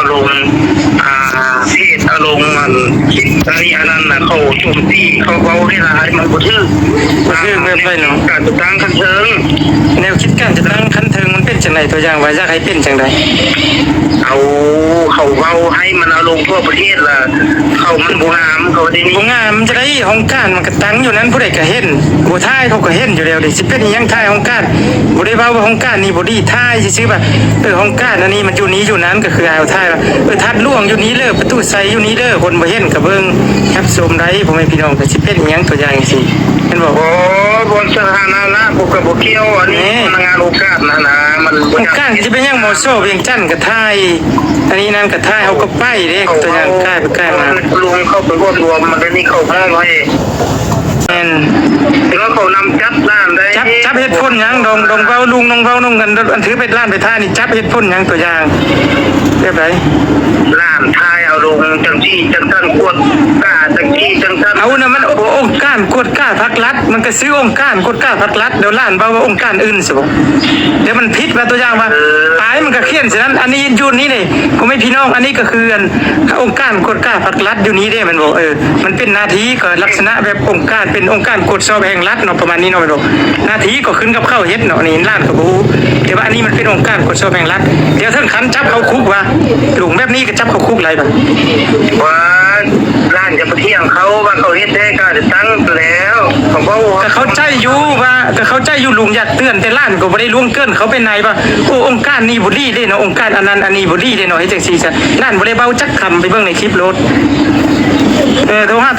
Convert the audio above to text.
อารมณ์เพศอารมณ์มันคิดอันนี้อันนั้นนะเขาโจมตีเขาเบาได้หลายมันบ่ถือแบบไปเนาะการจัดตั้งคันเชิงแนวคิดการจะตั้งคันเทิงมันเป็นจังไดตัวอย่างว่าอยากให้เป็นจังไดเอาเขาเบาให้มันอารมณ์ทั่วประเทศล่ะเขามันบ่งามเขาได้นี่บ่งามจะได้ห้องการมันก็ตั้งอยู่นั้นผู้ใดก็เห็นบ่ทายเขาก็เห็นอยู่แล้วดิสิเป็นอีหยังทายห้องการบ่ได้เว้าว่าห้องการนี่บ่ดีทายซื่อๆว่าห้องการอันนี้มันอยู่นี้อยู่นั้นก็คือเอาทายว่าทัดล่วงอยู่นี้เด้อประตูใสอยู่นี้เด้อคนบ่เห็นก็เบิ่งครับชมได้พ่อแม่พี่น้องก็สิเป็นอีหยังตัวอย่างจังซี่เห็นบ่โอ้บนสถานะพวกกับบ่เกี่ยวอันนี้พนักงานโอกาสนะมันห้องการสิเป็นหยังหมอโซเวียงจันทน์ก็ทายอันนี้นั่นก็ทายเฮาก็ไปเด้ตัวอย่างใกล้ไปใกล้มาลุงเข้าไปรวมมันได้นี่เข้าห้องไว้แล้วเขานำจับร้านได้จับเฮ็ดพ่นหยังดองเว้าลุงน้องเว้าน้องกันอันถือไปร้านไปท่านี่จับเฮ็ดพ่นหยังตัวอย่างเรียบร้อยร้านทายเอาลงจังที่จังซั่นกวดกล้าจังที่จังซั่นเอานะมันองค์การกวดกล้าพักรัฐมันก็ซื้อองค์การกวดกล้าพักรัฐเดี๋ยวร้านเว้าว่าองค์การอื่นสิบ่เดี๋ยวมันผิดว่าตัวอย่างว่าตายมันก็เขียนฉะนั้นอันนี้อยู่นี่นี่ก็ไม่พี่น้องอันนี้ก็คือองค์การกวดกล้าพักรัฐอยู่นี้เด้มันบอกมันเป็นหน้าที่ก็ลักษณะแบบองค์การเป็นองค์การกฎสอบแห่งรัฐเนาะประมาณนี้เนาะหน้าที่ก็ขึ้นกับเข้าเฮ็ดเนาะนี่ร้านก็บ่ฮู้แต่ว่าอันนี้มันเป็นองค์การกฎสอบแห่งรัฐเดี๋ยวถึงขั้นจับเข้าคุกว่าลุงแบบนี้ก็จับเข้าคุกหลายบัดว่าร้านจะไปเที่ยงเขาว่าเขาเฮ็ดได้ก็จะตั้งแล้วเขาบอกก็เข้าใจอยู่ว่าก็เข้าใจอยู่ลุงอยากเตือนแต่ร้านก็บ่ได้ล่วงเกินเขาเป็นนายว่าโอ้องค์การนี้บ่ดีเด้เนาะองค์การอันนั้นอันนี้บ่ดีเด้เนาะเฮ็ดจังซี่ซะร้านบ่ได้เว้าจักคำไปเบิ่งในคลิปโลดโทรหา